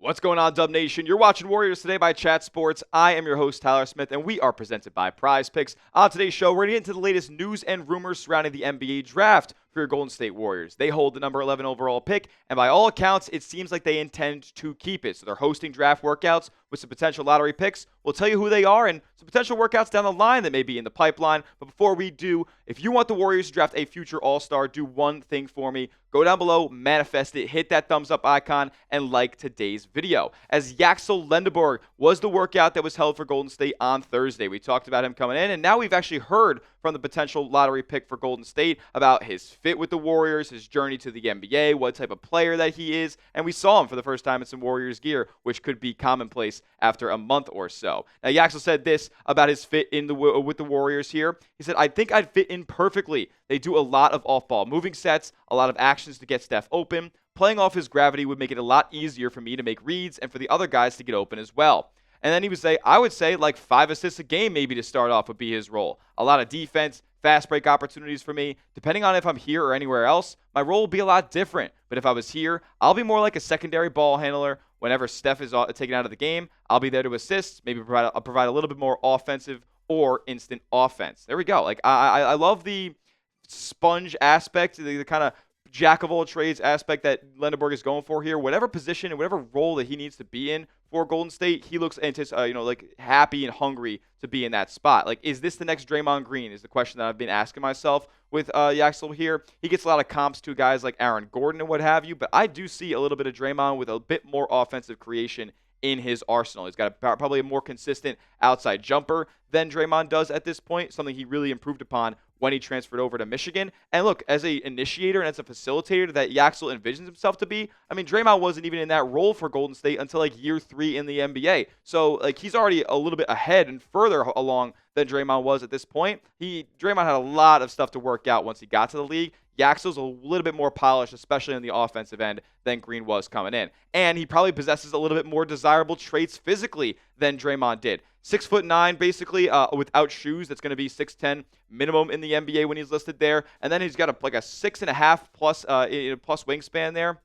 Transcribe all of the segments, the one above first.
What's going on, Dub Nation? You're watching Warriors Today by Chat Sports. I am your host, Tyler Smith, and we are presented by Prize Picks. On today's show, we're going to get into the latest news and rumors surrounding the NBA draft for your Golden State Warriors. They hold the number 11 overall pick, and by all accounts, it seems like they intend to keep it. So they're hosting draft workouts with some potential lottery picks. We'll tell you who they are and some potential workouts down the line that may be in the pipeline. But before we do, if you want the Warriors to draft a future All-Star, do one thing for me. Go down below, manifest it, hit that thumbs up icon, and like today's video. As Yaxel Lendeborg was the workout that was held for Golden State on Thursday. We talked about him coming in, and now we've actually heard from the potential lottery pick for Golden State about his fit with the Warriors, his journey to the NBA, what type of player that he is, and we saw him for the first time in some Warriors gear, which could be commonplace after a month or so. Now, Yaxel said this about his fit with the Warriors here. He said, "I think I'd fit in perfectly. They do a lot of off-ball moving sets, a lot of actions to get Steph open. Playing off his gravity would make it a lot easier for me to make reads and for the other guys to get open as well." And then he would say, I would say like 5 assists a game maybe to start off would be his role. A lot of defense, fast break opportunities for me. Depending on if I'm here or anywhere else, my role will be a lot different. But if I was here, I'll be more like a secondary ball handler. Whenever Steph is taken out of the game, I'll be there to assist, maybe provide a little bit more offensive or instant offense. There we go. Like I love the sponge aspect, the kind of jack of all trades aspect that Lendeborg is going for here. Whatever position and whatever role that he needs to be in for Golden State, he looks like happy and hungry to be in that spot. Like, is this the next Draymond Green? Is the question that I've been asking myself with Yaxel here. He gets a lot of comps to guys like Aaron Gordon and what have you, but I do see a little bit of Draymond with a bit more offensive creation in his arsenal. He's got probably a more consistent outside jumper than Draymond does at this point, something he really improved upon when he transferred over to Michigan. And look, as an initiator and as a facilitator that Yaxel envisions himself to be, I mean, Draymond wasn't even in that role for Golden State until like year 3 in the NBA. So like he's already a little bit ahead and further along than Draymond was at this point. Draymond had a lot of stuff to work out once he got to the league. Yaxel's a little bit more polished, especially on the offensive end, than Green was coming in. And he probably possesses a little bit more desirable traits physically than Draymond did. 6'9", basically, without shoes. That's going to be 6'10" minimum in the NBA when he's listed there. And then he's got a 6.5 plus wingspan there.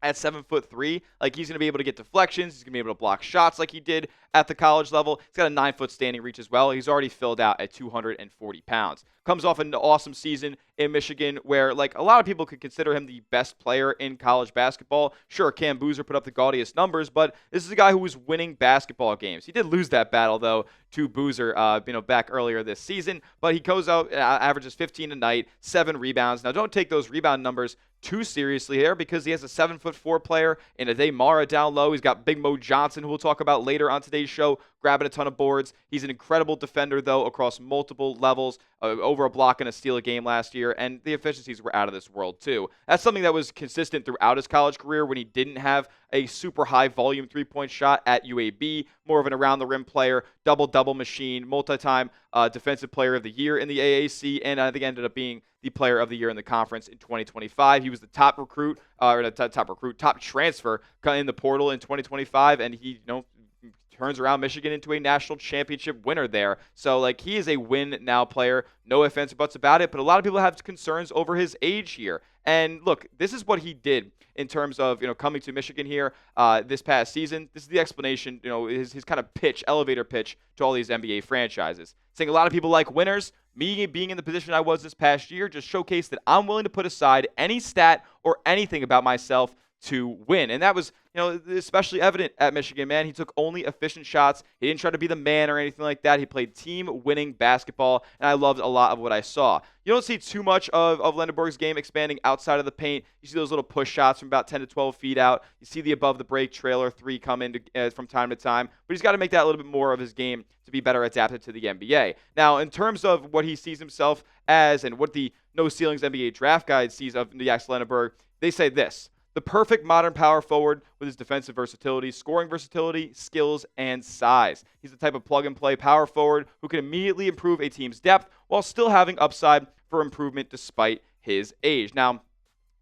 At 7'3", like he's going to be able to get deflections. He's going to be able to block shots like he did at the college level. He's got a 9-foot standing reach as well. He's already filled out at 240 pounds. Comes off an awesome season in Michigan where, like, a lot of people could consider him the best player in college basketball. Sure, Cam Boozer put up the gaudiest numbers, but this is a guy who was winning basketball games. He did lose that battle, though, to Boozer, back earlier this season, but he goes out, averages 15 a night, 7 rebounds. Now, don't take those rebound numbers too seriously here because he has a 7'4" player in Ade Mara down low. He's got Big Mo Johnson, who we'll talk about later on today's show, grabbing a ton of boards. He's an incredible defender, though, across multiple levels, over a block and a steal a game last year, and the efficiencies were out of this world, too. That's something that was consistent throughout his college career when he didn't have a super high volume three-point shot at UAB, more of an around-the-rim player, double-double machine, multi-time defensive player of the year in the AAC, and I think ended up being the player of the year in the conference in 2025. He was the top transfer in the portal in 2025, and he, turns around Michigan into a national championship winner there. So, like, he is a win-now player. No ifs, ands, or buts about it, but a lot of people have concerns over his age here. And, look, this is what he did in terms of, coming to Michigan here this past season. This is the explanation, his kind of elevator pitch to all these NBA franchises. Saying a lot of people like winners. Me being in the position I was this past year just showcased that I'm willing to put aside any stat or anything about myself to win. And that was, especially evident at Michigan, man. He took only efficient shots. He didn't try to be the man or anything like that. He played team-winning basketball, and I loved a lot of what I saw. You don't see too much of Lendeborg's game expanding outside of the paint. You see those little push shots from about 10 to 12 feet out. You see the above-the-break trailer 3 come in from time to time. But he's got to make that a little bit more of his game to be better adapted to the NBA. Now, in terms of what he sees himself as and what the No Ceilings NBA Draft Guide sees of Yaxel Lendeborg, they say this: the perfect modern power forward with his defensive versatility, scoring versatility, skills, and size. He's the type of plug-and-play power forward who can immediately improve a team's depth while still having upside for improvement despite his age. Now,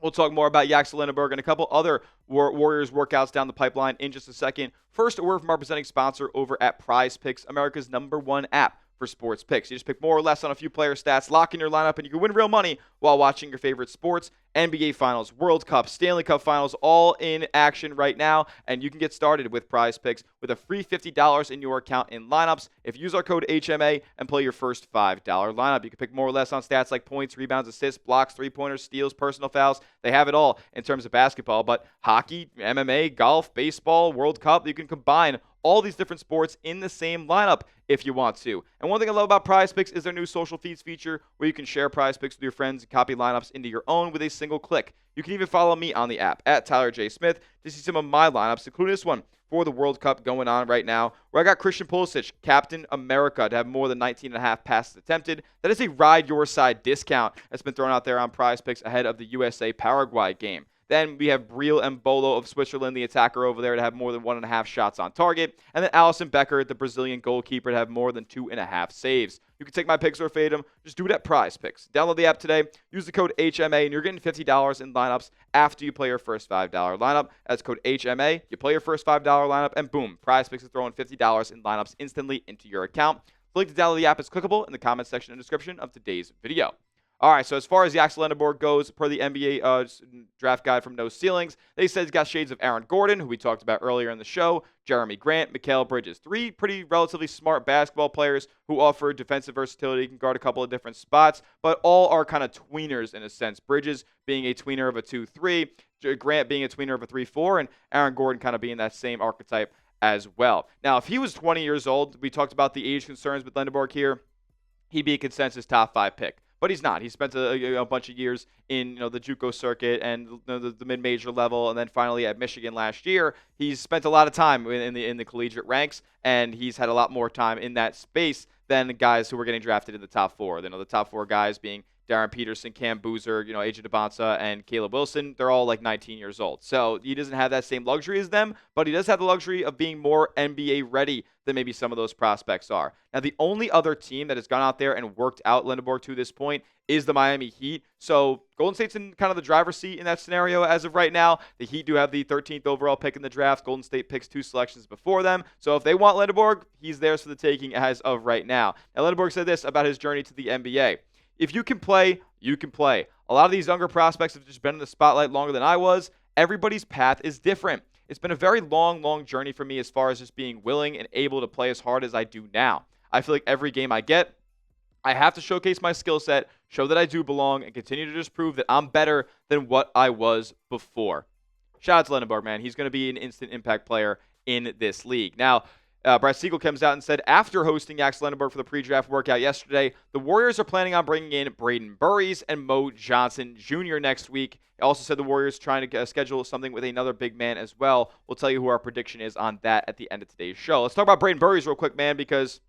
we'll talk more about Yaxel Lendeborg and a couple other Warriors workouts down the pipeline in just a second. First, a word from our presenting sponsor over at Prize Picks, America's #1 app for sports picks. You just pick more or less on a few player stats, lock in your lineup, and you can win real money while watching your favorite sports. NBA Finals, World Cup, Stanley Cup Finals, all in action right now. And you can get started with Prize Picks with a free $50 in your account in lineups if you use our code HMA and play your first $5 lineup. You can pick more or less on stats like points, rebounds, assists, blocks, three-pointers, steals, personal fouls. They have it all in terms of basketball, but hockey, MMA, golf, baseball, World Cup, you can combine all these different sports in the same lineup if you want to. And one thing I love about Prize Picks is their new social feeds feature where you can share Prize Picks with your friends and copy lineups into your own with a single click. You can even follow me on the app at Tyler J. Smith to see some of my lineups, including this one for the World Cup going on right now, where I got Christian Pulisic, Captain America, to have more than 19.5 passes attempted. That is a ride your side discount that's been thrown out there on Prize Picks ahead of the USA-Paraguay game. Then we have Briel Embolo of Switzerland, the attacker over there, to have more than 1.5 shots on target. And then Alisson Becker, the Brazilian goalkeeper, to have more than 2.5 saves. You can take my picks or fade them. Just do it at Prize Picks. Download the app today. Use the code HMA, and you're getting $50 in lineups after you play your first $5 lineup. That's code HMA. You play your first $5 lineup, and boom, Prize Picks is throwing $50 in lineups instantly into your account. The link to download the app is clickable in the comments section and description of today's video. All right, so as far as Yaxel Lendeborg goes, per the NBA draft guide from No Ceilings, they said he's got shades of Aaron Gordon, who we talked about earlier in the show, Jeremy Grant, Mikal Bridges. Three pretty relatively smart basketball players who offer defensive versatility, can guard a couple of different spots, but all are kind of tweeners in a sense. Bridges being a tweener of a 2-3, Grant being a tweener of a 3-4, and Aaron Gordon kind of being that same archetype as well. Now, if he was 20 years old, we talked about the age concerns with Lendeborg here, he'd be a consensus top 5 pick. But he's not. He spent a bunch of years in the JUCO circuit and the mid-major level, and then finally at Michigan last year. He's spent a lot of time in the collegiate ranks, and he's had a lot more time in that space than the guys who were getting drafted in the top 4. The top 4 guys being Darren Peterson, Cam Boozer, AJ DeBonsa, and Caleb Wilson. They're all like 19 years old. So he doesn't have that same luxury as them, but he does have the luxury of being more NBA ready than maybe some of those prospects are. Now, the only other team that has gone out there and worked out Lendeborg to this point is the Miami Heat. So Golden State's in kind of the driver's seat in that scenario as of right now. The Heat do have the 13th overall pick in the draft. Golden State picks 2 selections before them. So if they want Lendeborg, he's theirs for the taking as of right now. Now, Lendeborg said this about his journey to the NBA. If you can play, you can play. A lot of these younger prospects have just been in the spotlight longer than I was. Everybody's path is different. It's been a very long journey for me as far as just being willing and able to play as hard as I do now. I feel like every game I get, I have to showcase my skill set, show that I do belong, and continue to just prove that I'm better than what I was before. Shout out to Lendeborg, man. He's going to be an instant impact player in this league. Now, Brad Siegel comes out and said, after hosting Yaxel Lendeborg for the pre-draft workout yesterday, the Warriors are planning on bringing in Brayden Burries and Mo Johnson Jr. next week. He also said the Warriors trying to schedule something with another big man as well. We'll tell you who our prediction is on that at the end of today's show. Let's talk about Brayden Burries real quick, man, because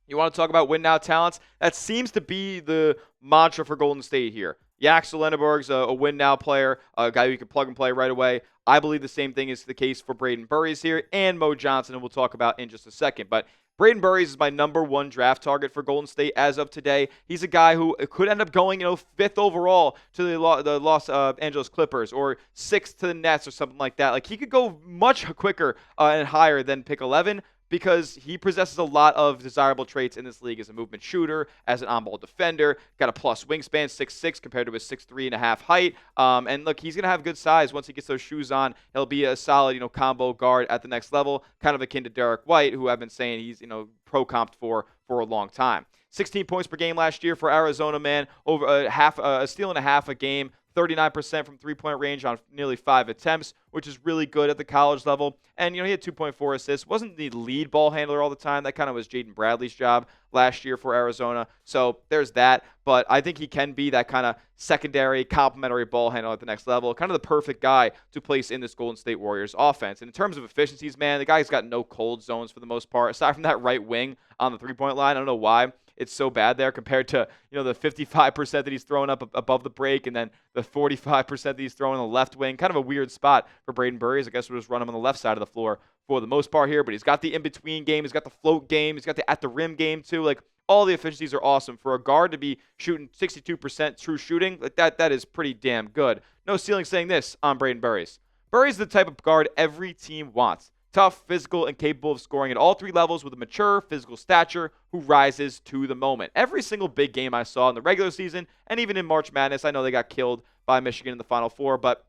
you want to talk about win now talents? That seems to be the mantra for Golden State here. Yaxel Lendeborg's a win now player, a guy who you can plug and play right away. I believe the same thing is the case for Brayden Burries here and Mo Johnson, and we'll talk about in just a second. But Brayden Burries is my number 1 draft target for Golden State as of today. He's a guy who could end up going, 5th overall to the Los Angeles Clippers or 6th to the Nets or something like that. Like, he could go much quicker and higher than pick 11. Because he possesses a lot of desirable traits in this league as a movement shooter, as an on-ball defender, got a plus wingspan, 6'6", compared to his 6'3.5" height. And look, he's going to have good size once he gets those shoes on. He'll be a solid, combo guard at the next level, kind of akin to Derek White, who I've been saying he's, pro-comped for a long time. 16 points per game last year for Arizona, man. Over a steal and a half a game. 39% from three-point range on nearly 5 attempts, which is really good at the college level. And, he had 2.4 assists. Wasn't the lead ball handler all the time. That kind of was Jaden Bradley's job last year for Arizona. So there's that. But I think he can be that kind of secondary, complementary ball handler at the next level. Kind of the perfect guy to place in this Golden State Warriors offense. And in terms of efficiencies, man, the guy's got no cold zones for the most part. Aside from that right wing on the three-point line, I don't know why it's so bad there compared to, the 55% that he's throwing up above the break and then the 45% that he's throwing on the left wing. Kind of a weird spot for Brayden Burries. I guess we'll just run him on the left side of the floor for the most part here, but he's got the in-between game. He's got the float game. He's got the at-the-rim game, too. Like, all the efficiencies are awesome. For a guard to be shooting 62% true shooting, like that is pretty damn good. No Ceiling saying this on Brayden Burries. Burries is the type of guard every team wants. Tough, physical, and capable of scoring at all 3 levels with a mature physical stature who rises to the moment. Every single big game I saw in the regular season and even in March Madness, I know they got killed by Michigan in the Final Four, but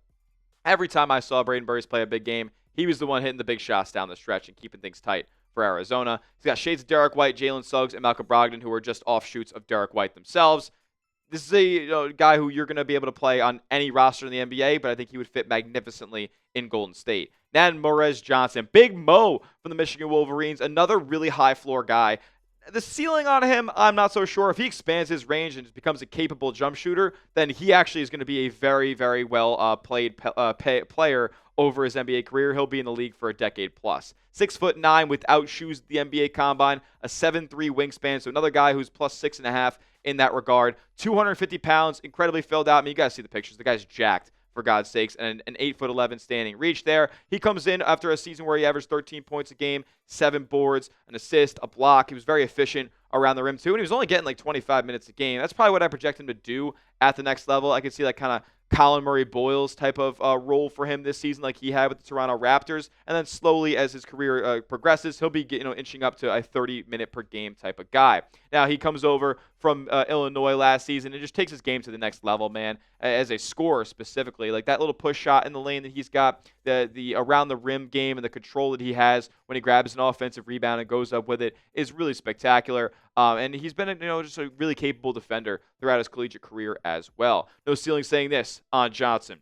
every time I saw Brayden Burries play a big game, he was the one hitting the big shots down the stretch and keeping things tight for Arizona. He's got shades of Derek White, Jalen Suggs, and Malcolm Brogdon, who are just offshoots of Derek White themselves. This is a guy who you're going to be able to play on any roster in the NBA, but I think he would fit magnificently in Golden State. Then Morez Johnson, Big Mo from the Michigan Wolverines, another really high floor guy. The ceiling on him, I'm not so sure. If he expands his range and becomes a capable jump shooter, then he actually is going to be a very, very well played player over his NBA career. He'll be in the league for a decade plus. 6'9" without shoes at the NBA Combine, a 7'3" wingspan, so another guy who's plus 6.5 in that regard. 250 pounds, incredibly filled out. I mean, you guys see the pictures. The guy's jacked, for God's sakes, and an 8'11" standing reach there. He comes in after a season where he averaged 13 points a game, 7 boards, an assist, a block. He was very efficient around the rim, too, and he was only getting like 25 minutes a game. That's probably what I project him to do at the next level. I could see like kind of Colin Murray-Boyles type of role for him this season like he had with the Toronto Raptors. And then slowly as his career progresses, he'll be inching up to a 30-minute per game type of guy. Now, he comes over from Illinois last season and just takes his game to the next level, man, as a scorer specifically. Like that little push shot in the lane that he's got, the around the rim game and the control that he has when he grabs an offensive rebound and goes up with it is really spectacular. And he's been just a really capable defender throughout his collegiate career as well. No ceiling saying this on Johnson.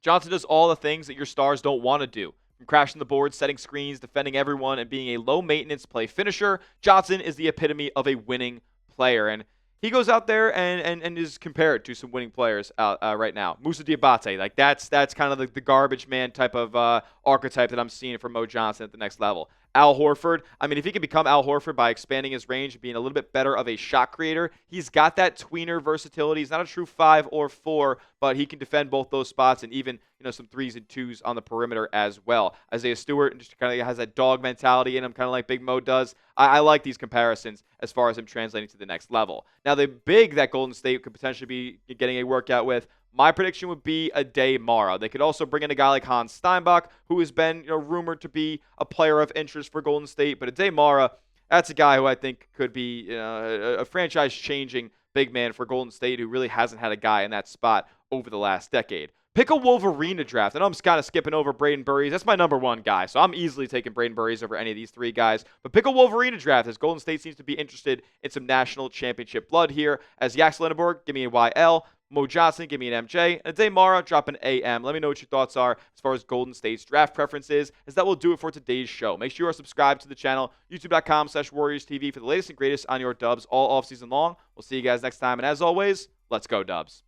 Johnson does all the things that your stars don't want to do. From crashing the board, setting screens, defending everyone, and being a low-maintenance play finisher, Johnson is the epitome of a winning player. And he goes out there and is compared to some winning players right now. Moussa Diabate, like that's kind of the garbage man type of archetype that I'm seeing from Mo Johnson at the next level. Al Horford, I mean, if he can become Al Horford by expanding his range and being a little bit better of a shot creator, he's got that tweener versatility. He's not a true 5 or 4, but he can defend both those spots and even some 3s and 2s on the perimeter as well. Isaiah Stewart just kind of has that dog mentality in him, kind of like Big Mo does. I like these comparisons as far as him translating to the next level. Now, the big that Golden State could potentially be getting a workout with, my prediction would be Aday Mara. They could also bring in a guy like Hans Steinbach, who has been rumored to be a player of interest for Golden State. But Aday Mara, that's a guy who I think could be a franchise-changing big man for Golden State who really hasn't had a guy in that spot over the last decade. Pick a Wolverine to draft. I know I'm kind of skipping over Brayden Burries. That's my number 1 guy, so I'm easily taking Brayden Burries over any of these 3 guys. But pick a Wolverine to draft as Golden State seems to be interested in some national championship blood here. As Yaxel Lendeborg, give me a YL. Mo Johnson, give me an MJ. And Aday Mara, drop an AM. Let me know what your thoughts are as far as Golden State's draft preferences, as that will do it for today's show. Make sure you are subscribed to the channel, youtube.com/WarriorsTV for the latest and greatest on your Dubs all offseason long. We'll see you guys next time. And as always, let's go Dubs.